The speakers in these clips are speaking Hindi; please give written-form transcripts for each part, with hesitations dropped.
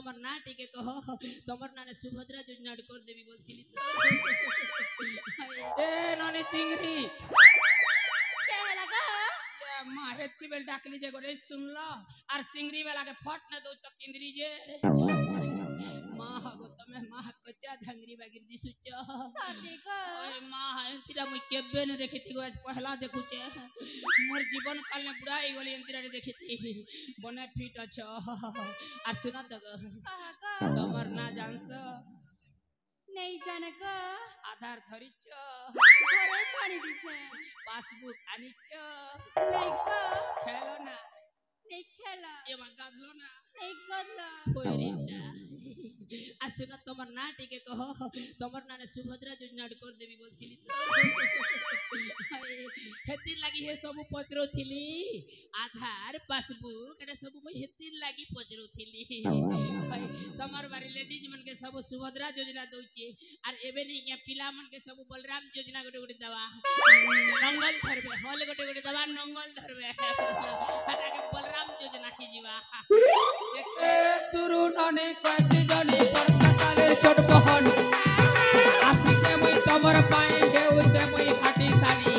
তোমার না টিকে কহ তোমার নানে সুভদ্রা যোজনা कर देवी बोलছিলি তো ए नने चिंगरी क्या है लगा ये मां हेती बेल डाकली जे गोरे सुन लो और चिंगरी बेला के फट न दो चकिंदरी जे मां हगो तमे मां कच्चा धंगरी बागिर दिसुच साथी का ओए मां एंतिरा मुई केबे न देखिति गो आज पहला देखुचे मोर जीवन काल ने बुढ़ा ही गली एंतिरा रे देखिति बने फिट अछ और सुना तो कहाँ का तमर ना जानस नहीं जाने का आधार धरिच घरे छाड़ी दी छे पासबुक आनिच नहीं का खेलो ना नहीं खेला ये गाधलो ना नहीं गदला कोइरिटा আসুনা তোমার না টিকে কহ তোমার নানে সুভদ্রা যোজনা कर देवी बोलছিলি তো হেতির লাগি হে সব পচরোথিলি আধার পাসবুক এটা সব মই হেতির লাগি পচরোথিলি তোমার বাড়ি লেডিজ मन के सब सुभद्रा योजना दउची আর এবে নি के पिला मन के सब बलराम योजना गोटे गोटे दवा नंगल धरबे हल गोटे गोटे दवा नंगल धरबे हटा के बलराम योजना की जीवा ए सुरु नने कति जनी परकाले छोट बहन आसी से मुई तमर पाए हेउ से मुई घाटी सानी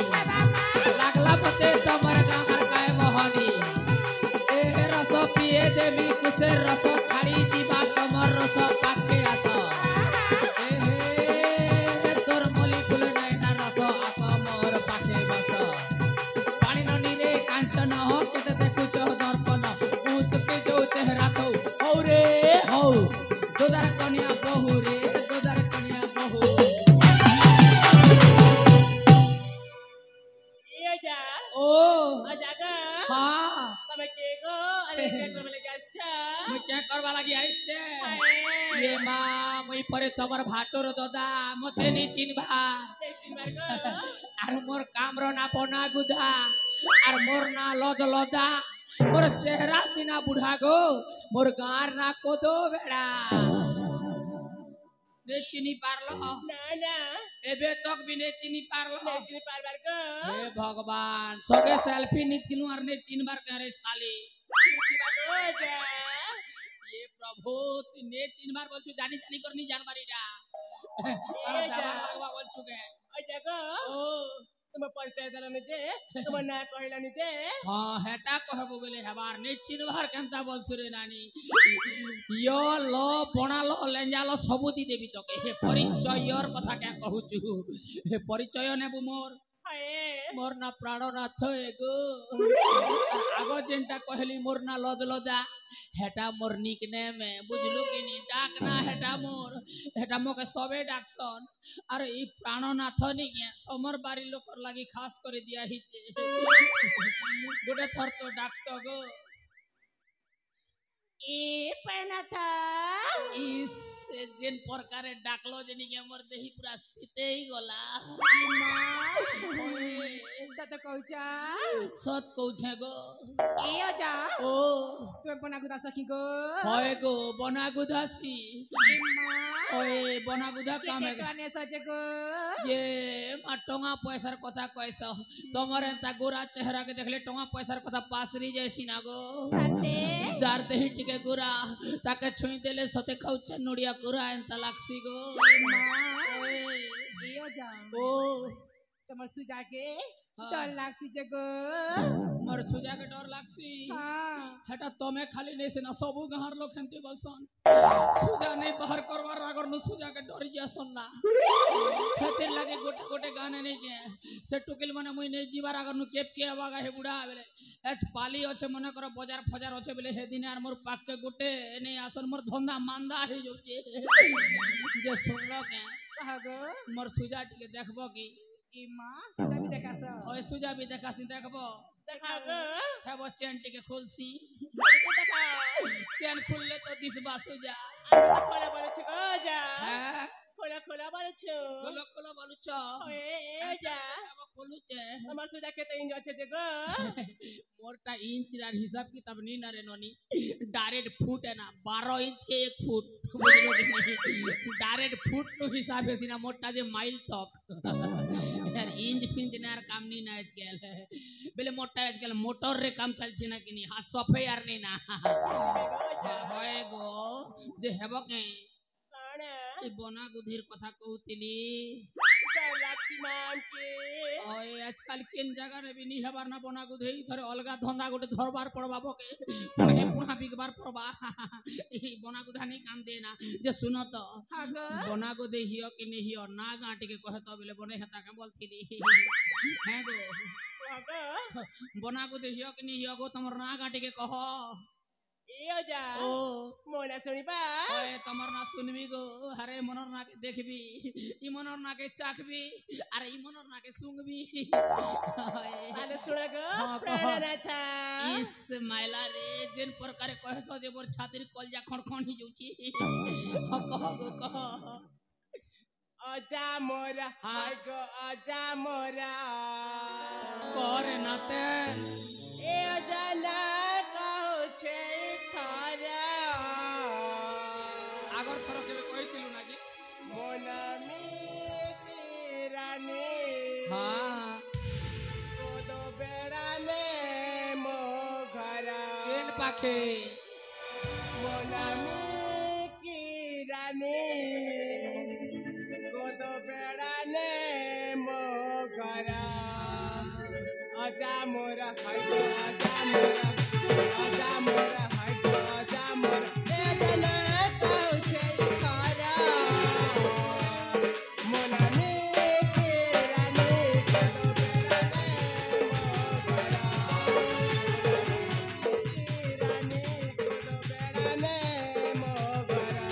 लागला पते तमर गामर काय मोहनी ए रस पिए देवी कुसे रस छाड़ी जीवा तमर रस पाके आस ए तोर मली फुल नै ना रस आस मोर पाके बस पानी ननी रे कांचन हो केते देखुच दर्पण उसके जो चेहरा तो औरे हौ दोदर कन्या बहु रे दोदर कन्या बहु ये जा ओ अजागा हां तमे के गो अरे के तमे लगे अच्छा मैं क्या करवा लगी आइस छे ये मां मुई परे तमर भाटोर ददा मते नी चिन्हबा आर मोर कामरो ना बना गुदा आर मोर ना लद लदा मोर चेहरा सिना बुढ़ा गो मोर गार ना कोदो बेड़ा ने चिनी पारलो ना ना एबे तक भी ने चिनी पारलो नहीं पार बार को हे भगवान सगे सेल्फी नी थिनु आर ने चिनबार करे साली बागो जा ये प्रभु तू ने चिनबार बोलछु जानी जानी करनी जानबारीडा ये जा लागवा बोलछु के अजागा ओ तुम परिचय दलने जे तुम ना कहलानी जे हां हेटा कहबो बेले हबार ने चिनबार केनता बोलछु रे नानी यो लो बणा लो लेंजा लो सबु दी देबी तके हे परिचयर कथा क्या कहूछु हे परिचय नेबु मोर हाय मोर ना प्राणनाथ एगो आगो जेनटा कहली मोर ना लद लदा हेटा मोर निकनेम है बुझलु कि नी डाक ना हेटा मोके सबे डाकसन अरे ई प्राणनाथ नी के तमर बारी लोकर लागि खास करे दिया हिचे गोटे थर तो डाक तो गो ए पहना था इस जेन प्रकारे डाकलो जेनी के हमर देही पूरा सीते ही गला सत कहूचा सत कहूछे गो ए जा ओ तुम बना गुदा सखी गो होय गो बना गुदासी ओए बना गुदा काम है काने सजे गो ये मा टंगा पैसार कथा कहस तमर एंता गोरा चेहरा के देखले टंगा पैसार कथा पासरी जैसी ना गो सते जार देही टिके गोरा ताके छुई देले सते खाउचे नोडिया गोरा एंता लागसी गो ओए ए जा ओ तमर सुजा के हाँ। डर लागसी जगो मर सुजा के डर लागसी हां हेटा तमे खाली नहीं से ना सबु गहर लोग खंती बलसन सुजा नहीं बाहर करवार अगर न सुजा के डर जा सुनना खातिर लागे गोटे गोटे गाने नहीं के से टुकिल माने मुई नहीं जीवार अगर न केप के आवागा हे बुढ़ा बेले एच पाली अच्छे मने करो बाजार फजार अच्छे बेले हे दिन यार मोर पाक के गोटे नहीं आसन मोर धंधा मांदा हे जोचे जे सुनलो के कहागो मोर सुजा टिके देखबो की ई मां सुजा भी देखास ओए सुजा भी देखासी देखबो देखागो खेबो चैन टिके खोलसी देखा चैन खुलले तो दिस बासु जा खोला बोले छगो जा हैं खोला खोला बोले छो खोलो खोलो बोलु छ ओए ए जा अब खोलु छे हमर सुजा के तो इंजो छे जगो मोरटा इंच रार हिसाब किताब नी ना रे ननी डायरेक्ट फुट है ना 12 इंच के 1 फुट डायरेक्ट फुट नो हिसाब है सिना मोटा जे माइल तक यार इंच फिंच नार काम नी ना आजकल बेले मोटा आजकल मोटर रे काम चल छी ना कि नी हां सफे यार नी ना होय गो ଯେ ହେବ କେ କଣ ଏ ବନା ଗୁଧିର କଥା କହୁଥିଲି ଲକ୍ଷ୍ମଣ କେ ଓଏ ଆଜକାଲ କେନ୍ ଜାଗାରେ ବି ନି ହେବାର ନା ବନା ଗୁଧେଇ ଧରେ ଅଲଗା ଧନ୍ଦା ଗୋଟେ ଧରବାର ପଡବା ବକେ ପୁଣି ପୁଣା ବିକବାର ପଡବା ଏ ବନା ଗୁଧା ନେଇ କାମ ଦେ ନା ଯେ ସୁନ ତ ହାଗ ବନା ଗୁଧେ ହିଅ କି ନି ହିଅ ନା ଗାଁ ଟିକେ କହ ତ ବେଲେ ବନେ ହେତା କେ ବୋଲଥିଲି ହେ ଗो ହାଗ ବନା ଗୁଧେ ହିଅ କି ନି ହିଅ ଗो ତମର ନା ଗାଁ ଟିକେ କହ ଏ ଯା ଓ ମୋନା ଶୁଣିବା ओए तमर ना सुनबी गो अरे मनर ना के देखबी ई मनर ना के चाखबी अरे ई मनर ना के सुंगबी ତାହେଲେ ଶୁଣ ଗୋ ହଁ, କହ। ପ୍ରାଣନାଥ इस माइला रे जेन प्रकार कहस जे मोर छातिर कलजा खणखण ही जाउची कह गो कह ଅଜା ମୋରା ହଁ। ହାଗ ଅଜା ମୋରା करे नाते ଏ ଅଜା ନା କହୁଛେ ଥର आगर थर केबे कहितिलु ना कि मोनामी की रानी हां कोदो बेड़ाने मो घरा केन पाखे मोनामी की रानी कोदो बेड़ाने मो घरा अजा मोरा हाय गो अजा मोरा अजा मोरा हाय गो अजा मोरा ए जना कहूछे खरा मोनामी की रानी कोदो बेड़ाने मो घरा मोनामी की रानी कोदो बेड़ाने मो घरा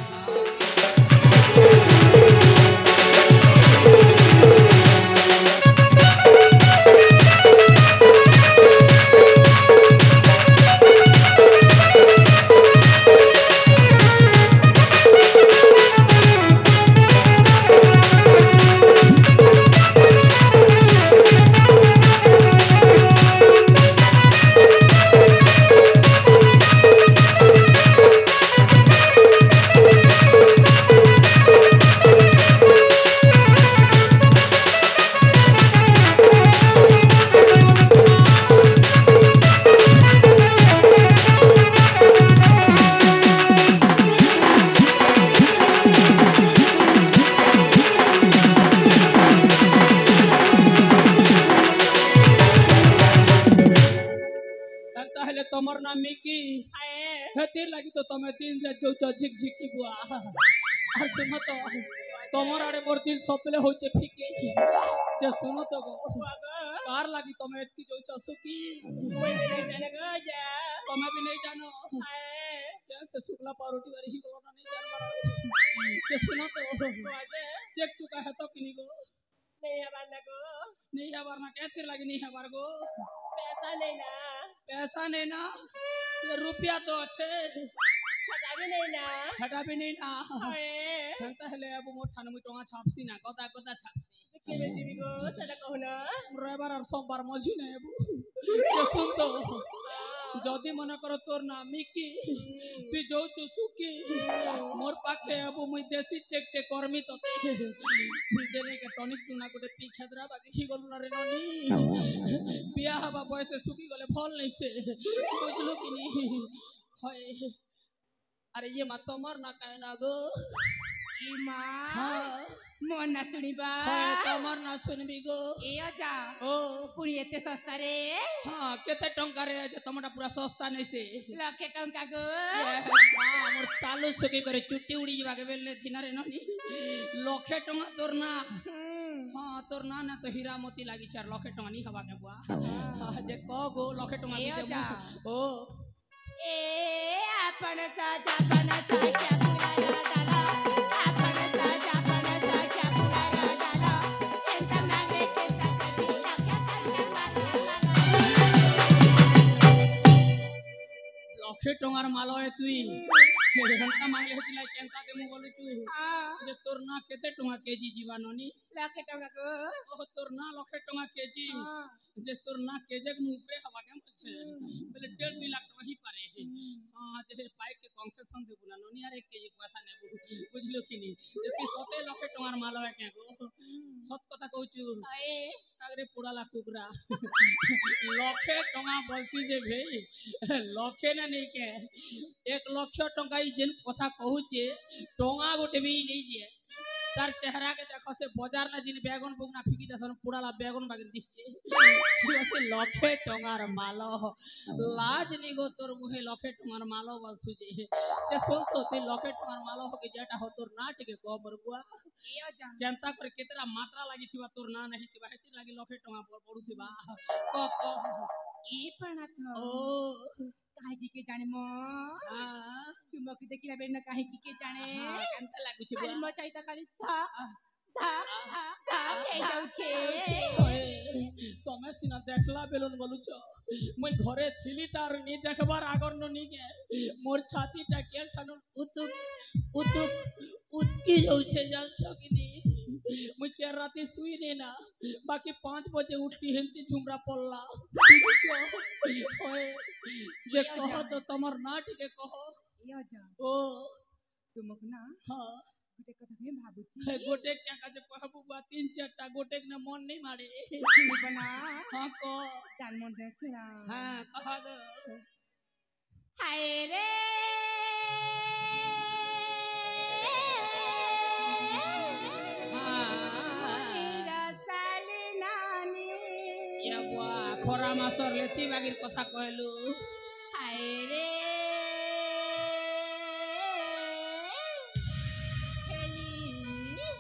ताहले तमर नाम मिकी हेती लगी तो तमे दिन जे जो झिक झिकी बुआ और सुनो तो तमर आड़े मोर दिल सपले होचे फीके जे सुनो तो गो कार लगी तमे एती जो चसुकी तमे भी नहीं जानो कैसे शुक्ला पारोटी वाली ही गलो ना नहीं जानबार जे सुनो तो चेक चुका है तो किनी गो नहीं हबार ना कैसे लगी नहीं हबार गो पैसा नहीं ना ये रुपया तो अच्छे हटा भी नहीं ना कहता है ले अब मोटा नमी टोंगा छापसी ना गोदा गोदा छापसी रविवार और सोमवार मझी नहीं अब ये सुन तो जदी मन करो तोर ना मिकी तू जो चुसुकी मोर पाखे अब मुई देसी चेक टे कर्मी तते देने के टॉनिक तू ना गोटे पी खेदरा बाकी ही गलु ना रे ननी बिया हवा बयसे सुकी गले फल नहीं से बुझलु कि नहीं होय अरे ये मत मर ना कहना गो हाँ मोना सुनिबा होय तमर ना सुनबी गो ए अजा ओ पुरी एते सस्ता रे हाँ केते टंका रे जे तमटा पूरा सस्ता नहीं से लखे टंका गो हाँ मोर तालु सुकी करे चुट्टी उड़ी जवा के बेले थिना रे ननी लखे टंका तोर ना हाँ तोर ना ना तो हीरा मोती लागी चार लखे टंका नहीं हवा के बुआ हाँ जे क गो लखे टंका ए भी अजा। ओ ए आपण साजा पण साजा पुरारा डाला आपण साजा पण साजा पुरारा डाला एंता मागे के सकती लखे टंका लखे टंकार मालो है तुई घंटा मांगले हतिला केंता के मु बोलु तू जे तोर ना केते टंका केजी जीवा ननी लखे टंका गो ओ तोर ना लखे टंका केजी जे तोर ना केजे के ऊपरे हवा के मछे बोले 1.5 लाख टका ही पारे हां जे पाइप के कंसेशन देबु ना ननी यार 1 केजी पैसा नेबु बुझलो कि नी जे सते लखे टंकार माल है के गो सत कथा कहूचू ए आगरे पुडाला कुकरा लखे टंका बोलसी जे भई लखे ना नहीं के 1 लाख टंका ई जेन कथा कहूचे टोंगा गोटे भी नहीं जे तार चेहरा के देखो से बाजार ना जिन बैगन बुगना फिकी दसन पुडाला बैगन बागे दिसचे से लखे टोंगार मालो लाज निगो तोर मुहे लखे टोंगार मालो बसुजे जे सुन तो ते लखे टोंगार मालो हो के जेटा हो तोर ना टिके को बरबुआ जनता पर केतरा मात्रा लागि थिबा तोर ना नहीं थिबा हेती लागि लखे टोंगा पर पडु थिबा को ई पणा थो ओ काहे के जाने मो हां तुमको देखिला बेन काहे के जाने केनता लागु छै खाली मचाई त खाली धा धा धा हे जाउछे तमे सिना देखला बेलन बोलुछ মই ঘরে থিলি তার নি দেখবার আগর নি কে মোর ছাতিটা কেল ঠানুন উতকি যাউছে জানছ কি নি মই চার রাতে শুই নে না বাকি 5 बजे उठली हेंती झुमरा पड़ला ओए जे कहो तो तमर नाट के कहो यो जा ओ तुमको ना हां गोटे कथा में भाबुची गोटे क्या का जे कहबू बा 3-4टा गोटे ने मन नहीं मारे बना हां को दान मन दे सुना हां कहा दो हाय रे खरा मासर लेती बागिर कथा कहलु हाय रे खेली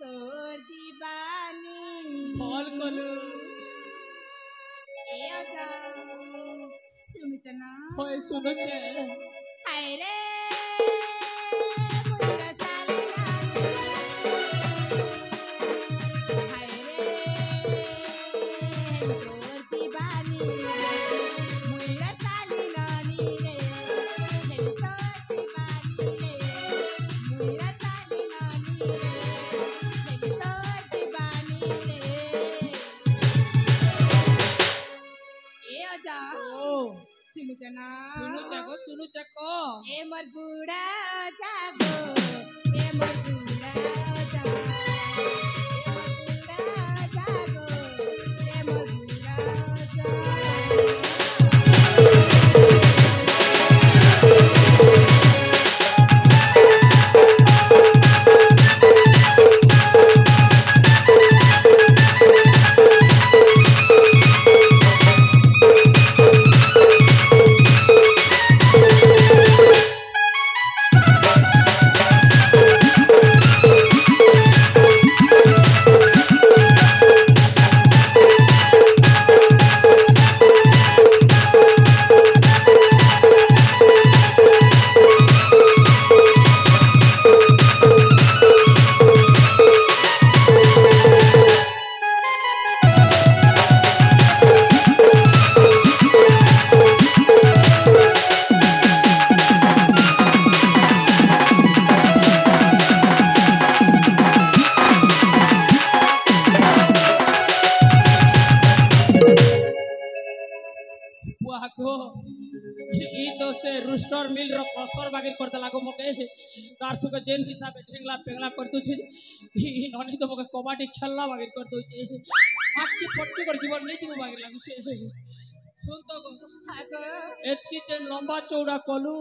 तोर दीवानी फल कलु ए आजा सुनु चना होय सुनु छे हाय रे सुनु चको ए मर बूढ़ा जागो ए मर बूढ़ा जागो ए मर बूढ़ा जागो रूस्टर मिल रो कसर बागिर करते लागो मके तार सुके जेन हिसाब ढेंगला पेंगला कर दु छी ही ननी तो मके कबड्डी खेलला बागिर कर दु छी आखी फटकी कर जीवन नहीं जीव बागिर लागु से सुन तो गो आगो एतकी जे लंबा चौड़ा कलू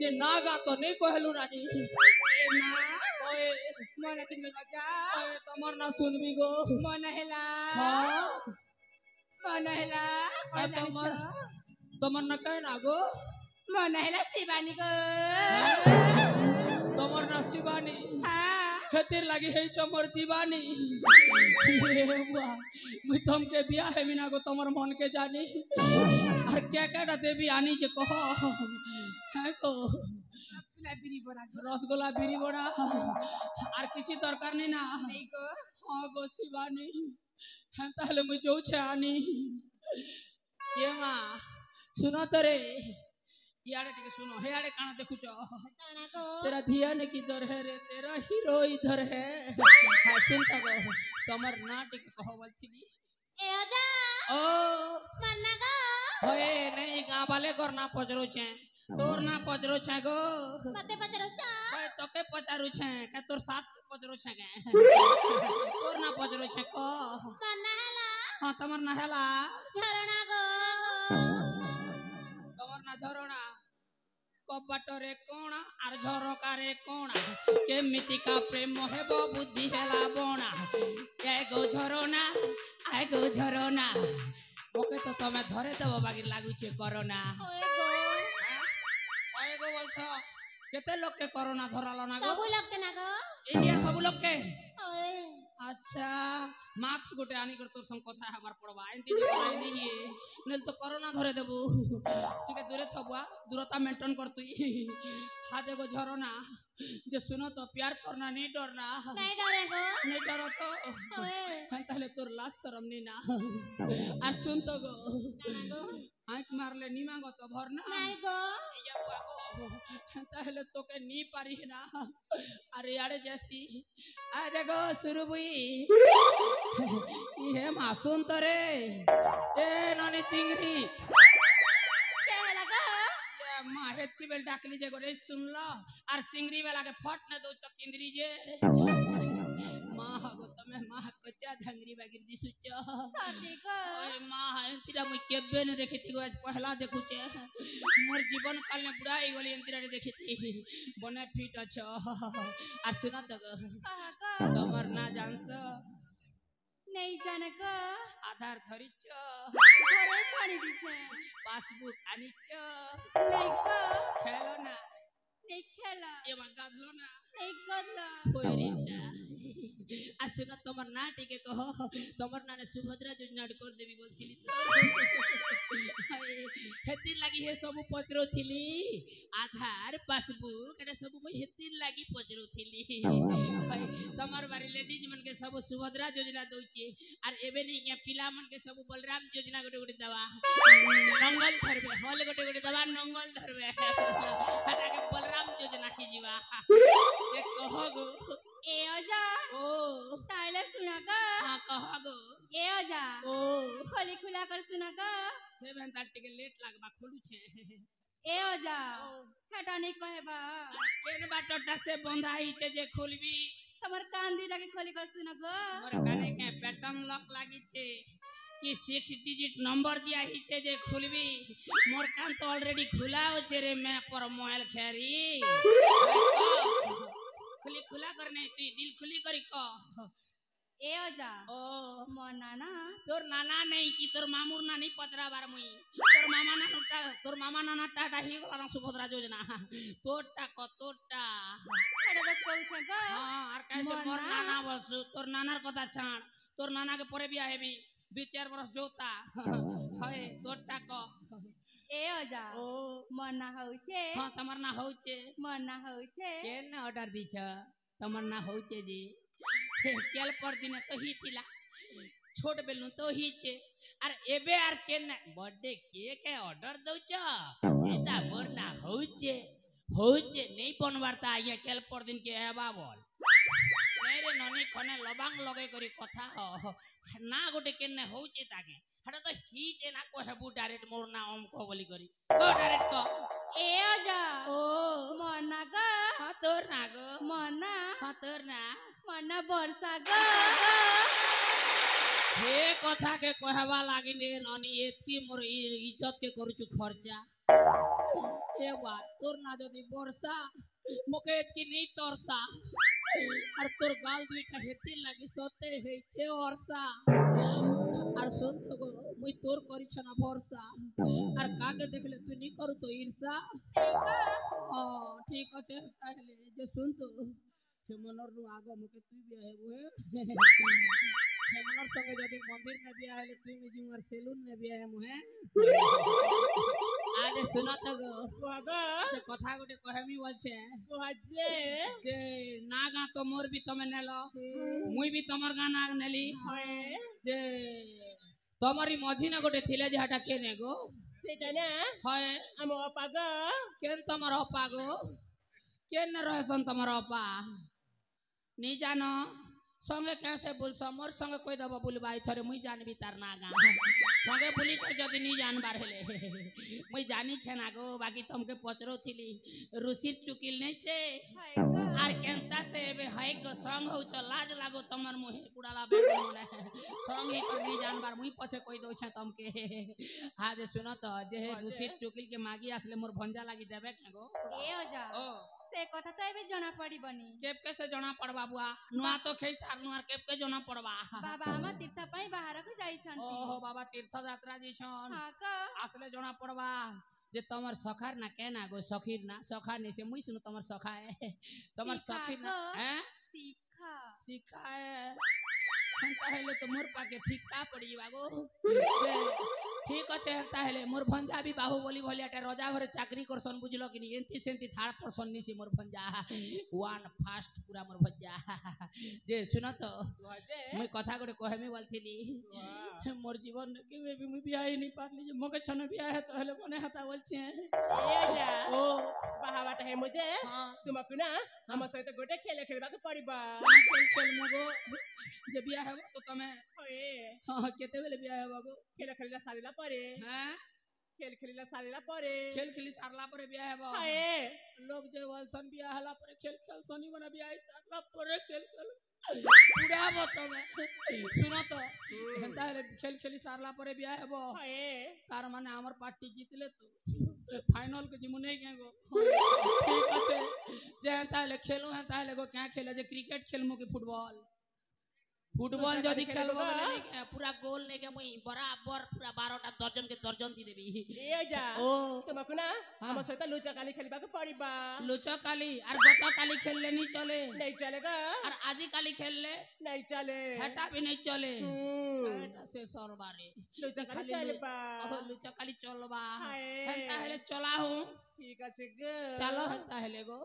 जे नागा तो नहीं कहलू रानी ए मां ओए मन सुन जा ओए तमर ना सुनबी गो मन हेला हां मन हेला तमर ना कह ना गो मन हेला शिवानी गो तमर ना शिवानी हां खेतिर लगी है चमर दीवानी बुआ मैं तुमके बिया है बिना गो तमर मन के जानी और क्या क्या देवी आनी जे कहो है को रसगोला बिरी बड़ा और किसी दरकार नहीं ना नहीं गो हां गो शिवानी हम ताले मैं जो छे आनी ये मां सुनो तो रे यारे टिके सुनो हे यारे काना देखु छ काना को तेरा ध्यान किधर है रे तेरा हीरो इधर है हां सुन त गो तमर नाटक कहवल छिली ए आजा ओ मन्ना गो होए नहीं गां वाले करना पजरो छे तोर ना पजरो छे गो कते पजरो छ ओए तोके पजरो छे के तोर सास के पजरो छे के तोर ना पजरो छे को मन्ना हला हां तमर ना हला झरणा गो तमर ना झरणा कबाटरे कोणा आर झरकारे कोणा केमितिका प्रेम हेब बुद्धि हेला बणा एगो झरना आगो झरना ओके तो तमे धरे देबो बागी लागुछे कोरोना एगो बोलछ केते लोग के कोरोना धरालो ना गो सब लोग के ना गो इंडिया सब लोग के ओए अच्छा मार्क्स गोटे आनी कर तोर संग कथा हमार पड़बा एंती दे नहीं नेल तो कोरोना धरे देबू ठीक है दूरे थबुआ दूरता मेंटेन कर तू हाथ एगो झरना जे सुनो तो प्यार करना नहीं डरना नहीं डरे गो नहीं डरो तो ओए ताहले तोर लाश शरम नहीं ना और सुन तो गो ना गो आंख मारले नीमा गो तो भरना नहीं गो या पागो ताहले तो के नी पारी ना अरे यार जैसी आ देखो शुरू बुई ये मासूम तो रे ए नानी चिंगरी क्या है लगा ये माँ हेती बेल डाकली जे गोरे सुन लो और चिंगरी बेला के फट न दो चकिंद्री जे माँ गो तमे माँ कच्चा धंगरी बागिर दिसुच साथी को ओए माँ एंतीरा मुई केबे न देखिती गो आज पहला देखुचे मोर जीवन काल ने बुढ़ा ही गली एंतीरा देखिती बने फिट अछ और सुना तो गो कहा को तमर ना जानस नहीं जाने को आधार धरिच घरे छाड़ी दीछे पासबुक आनिच नहीं को खेलो ना नहीं खेला ये गाधलो ना नहीं गोदला कोइरिंदा आसुना तमर ना टिके कहो तमर नाने सुभद्रा योजना कर देबी बोलथिली हेतिर लागी हे सब पचरो थिली आधार पासबुक एटा सब মই हेतिर लागी पचरो थिली तमर बारी लेडीज मन के सब सुभद्रा योजना दोचे और एबे नहीं के पिला मन के सब बलराम योजना गोटे गोटे दवा नंगल धरबे हल गोटे गोटे दवा नंगल धरबे हटा के बलराम योजना की जीवा ये कहो गो ए ओजा ओ ताइले सुना को हां कहो गो ए ओजा ओ खोली खुला कर सुना को सेवन तार टिके लेट लागबा खोलू छे ए ओजा हटा नहीं कहबा एन बाटटा से बंधाई छे जे खोलबी तमर कान दी लगे खोली कर सुना गो मोर काने के पैटर्न लॉक लागी छे कि 6 डिजिट नंबर दिया ही छे जे खुलबी मोर कान तो ऑलरेडी खुला हो छे रे मैं पर मोबाइल खेरी खुली खुला करने तू दिल खुली करी को ए ओजा ओ मोर नाना तोर नाना नहीं कि तोर मामूर नानी पतरा बार मुई तोर मामा नाना टाटा ही गला सुभद्रा योजना तोटा को तोटा हटा दे कहू छे गो हां और कैसे मोर नाना बोलसु तोर नानार कथा छाड़ तोर नाना के परे बिया हेबी 2-4 बरस जोता है तोटा को ए ओजा ओ मोर ना होउ छे हां तमर ना होउ छे मोर ना होउ छे केन ऑर्डर दी छ तमर ना होउ छे जी केल पर दिन तो ही तिला छोट बेलनु तो ही छे और एबे आर केन बर्थडे केक के ऑर्डर दउ छ एटा मोर ना होउ छे नहीं बनवारता ये केल पर दिन के हेबा बोल नहीं रे ननी खने लबांग लगे करी कथा हो ना गोटे केन होउ छे ताके हटा तो ही जे ना को हेबू डायरेक्ट मोर ना ओम को बोली करी को डायरेक्ट को ए ओजा ओ मोर ना गो हां तोर ना गो मोर ना हां तोर ना मोर ना बरसा गो हे कथा के कहवा लागी ने ननी एतकी मोर इज्जत के करू खर्चा ए बा तोर ना जदी बरसा मोके एतकी नहीं तरसा और तोर गाल दुईटा हेती लागी सते हे छे वर्षा और सुन तो गो मुई तोर करी छना भरसा और काके देखले तू नहीं करू तो ईर्षा हां ठीक আছে তাহলে যে सुन तो हेमनर नु आगो मके तू भी है वो हेमनर संगे जदी मंदिर में भी आले तू भी जुमर सैलून में भी है मुहे आजे सुना तो गो बाबा जे कथा गोटे कहमी बोलछे बाजे जे ना गा तो मोर भी तमे नेलो मुई भी तमर गाना नेली जे तमरी मझी ना गोटे थिले जे हटा के ने गो सेटा ना हाय हम अपा गो केन तमर अपा गो केन न रहसन तमर अपा नहीं जानो संगे कैसे बोलस मोर संगे कोई दबा बुलबाई थरे मुई जानबी तार ना गा संगे बुली के जदी नी जानबार हेले मुई जानी छे ना गो बाकी तुमके पचरो थिली रुसी टुकिल नहीं से हाय गो आर केंता से बे हाय गो संग हो च लाज लागो तमर मुहे पुडाला बेग मने संग ही कर नी जानबार मुई पछे कोई दो छे तुमके आज सुनो तो जे रुसी टुकिल के मागी आसले मोर भंजा लागी देबे के गो ए ओजा ओ से कथा तो एबे जना पड़ी बनी केप कैसे जना पड़बा बुआ नुआ तो खै सार नुआर केप के जना पड़बा बाबा हम तीर्थ पाई बाहर को जाई छंती ओहो बाबा तीर्थ यात्रा जी छन हां का आसले जना पड़बा जे तमर सखार ना केना गो सखीर ना सखा नहीं से मुई सुनो तमर सखा है तमर सीखा सखीर ना गो। हैं सीखा सिखाए हंता हेले तो मोर पाके फिक्का पड़ी बागो ठीक अच्छे हंता हेले मोर भंजा भी बाहुबली भलिया टे रोजा घरे चाकरी करसन बुझलो कि नहीं एंती सेंती थाड़ परसन नहीं से मोर भंजा वन फास्ट पूरा मोर भंजा जे सुनो तो मैं कथा गोटे कहमे बोलथिली मोर जीवन के भी मुई बियाह ही नहीं पारली जे मोके छने बियाह है तो हेले मने हता बोलछे ओ बाहाबाट है मुझे हां तुमको ना हम सहित गोटे खेले खेलबाक पड़िबा खेल खेल मगो जे बियाह है तो तमे ओए हां केते बेले बियाह है बागो खेले खेलिला सारिला परे हैं खेल खेलिला सारिला परे खेल खेली सारला पर बियाह है बा हाय लोग जे वालसन बियाह हला पर खेल खेल सनी मना बियाह सारला पर खेल खेल पूरा बतावे सुनो तो हंता है खेल खेली सारला पर बियाह है बा हाय तार माने हमर पार्टी जीतले तो फाइनल के जिमुने के गो ठीक আছে जे हंता है खेलो हंता है गो क्या खेले जे क्रिकेट खेलमु कि फुटबॉल फुटबॉल जदी खेलबो बोले नहीं के पूरा गोल नहीं के मुई बराबर पूरा 12टा दर्जन के दर्जन दी देबी ए जा ओ तुमको ना हम सहित लुचा काली खेलबाक पड़िबा लुचा काली और गता काली खेलले नहीं चले नहीं चलेगा और आजी काली खेलले नहीं चले हटा भी नहीं चले हटा से सरबारे लुचा काली चलबा ओह लुचा काली चलबा हाय। हंता हेले चला हूं ठीक আছে গো चलो हंता हेले गो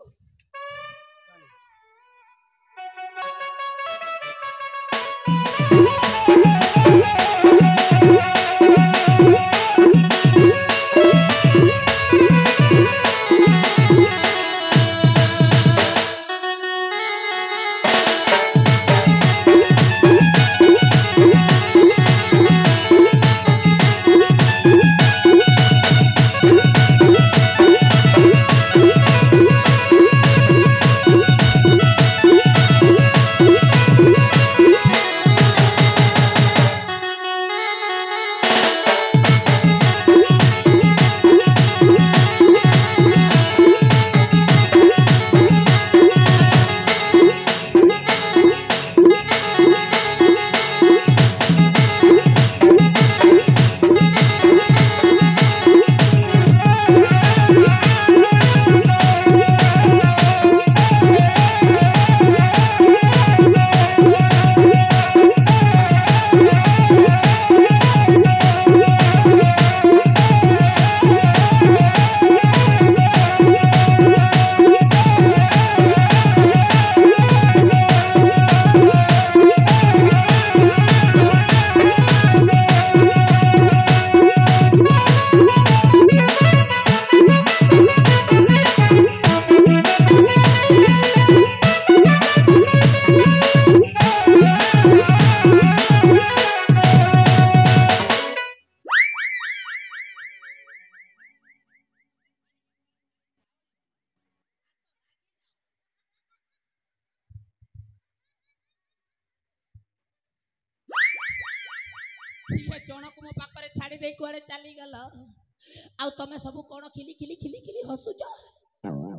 ये जणक मो पाखरे छाड़ी दे कुआडे चली गल आ तमे सब कोन खिली खिली खिली खिली हसुच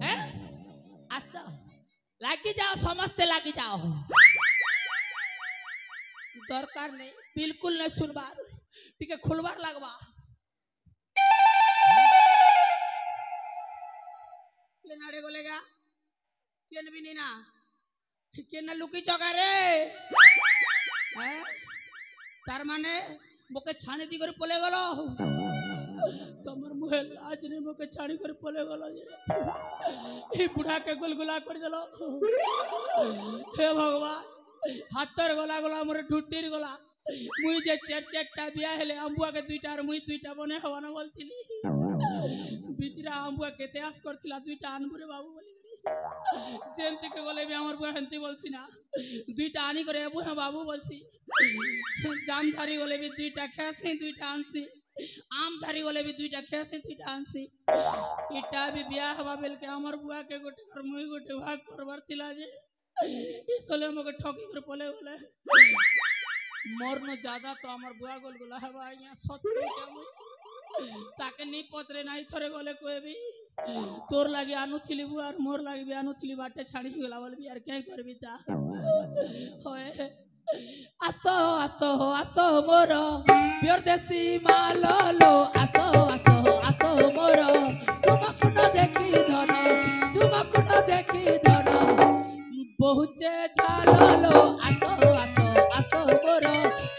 हैं आस लागी जाओ समस्त लागी जाओ दरकार नहीं बिल्कुल नहीं सुनबार टिके खुलबार लगबा ले नाड़े गोलेगा केन भी नहीं ना केन लुकी चगा रे हैं तार माने मोके छाणी दी कर पले गलो तमर मुहे लाज ने मोके छाणी कर पले गलो ए बुढ़ा के गुलगुला कर देलो हे भगवान हाथर गला गला मोर ढुटीर गला मुई जे चारटा बिया हेले अंबुआ के दुईटा और मुई दुईटा बने हवाना बोलतिली बिचरा अंबुआ केते आस करथिला दुईटा अनबुरे बाबू बोली যেমতি কে গলে আমার বুয়া হেনতি বলছি না দুইটা আনি করে বুয়া বাবু বলছি জাম ধারি গলে দুইটা খেয়েছি দুইটা আনছি আম ধারি গলে দুইটা খেয়েছি দুইটা আনছি এটা বিয়া হবা বেলকে আমার বুয়া কে গোটে আর মুই গোটে ভাগ করবার তিলা যে इसले मगे ठकी कर पले बोले मोर न ज्यादा तो हमर बुआ गोल गोला हवा यहाँ सत ताके नहीं पतरे नहीं थरे गोले कोई भी तोर लगी आनु थिली बुआ और मोर लगी भी आनु थिली बाटे छाड़ी गेला बोल भी यार क्या करबी ता होए आसो आसो आसो मोर प्योर देसी मालो आसो आसो आसो मोर तुमको न देखी धन तुमको न देखी धन बहुचे झालो आसो आसो आसो मोरो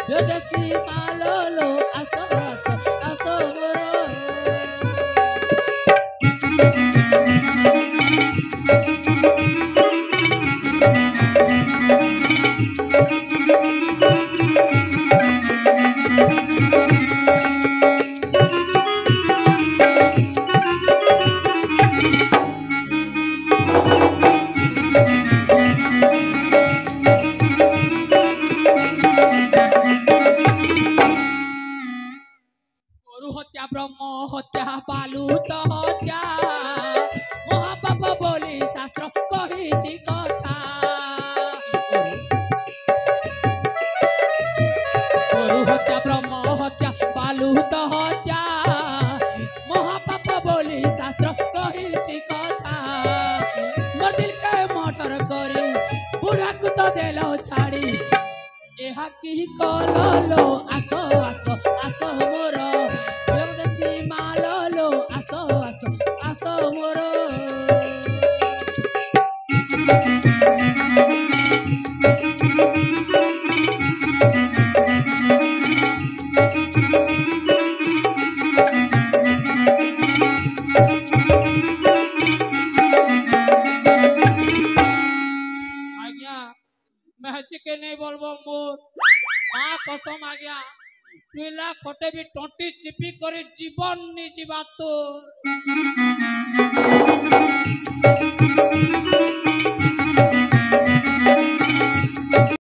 विदेशी मालो आसो आसो आसो मोरो ब्रह्म हत्या बालू तो हत्या महापाप बोली शास्त्र कही कथा गुरु हत्या ब्रह्म हत्या बालू तो हत्या महापाप बोली शास्त्र कही कथा मोर दिल के मोटर करी बुढ़ा को तो देलो छाड़ी एहा की कललो आसो आसो आसो मोर मालो आसो आसो आसो मोरो आज्ञा मैं के नहीं बोलबो मोर मां कसम आज्ञा पिला खोटे भी टोटी चिपी करे जीवन नि जीवा तो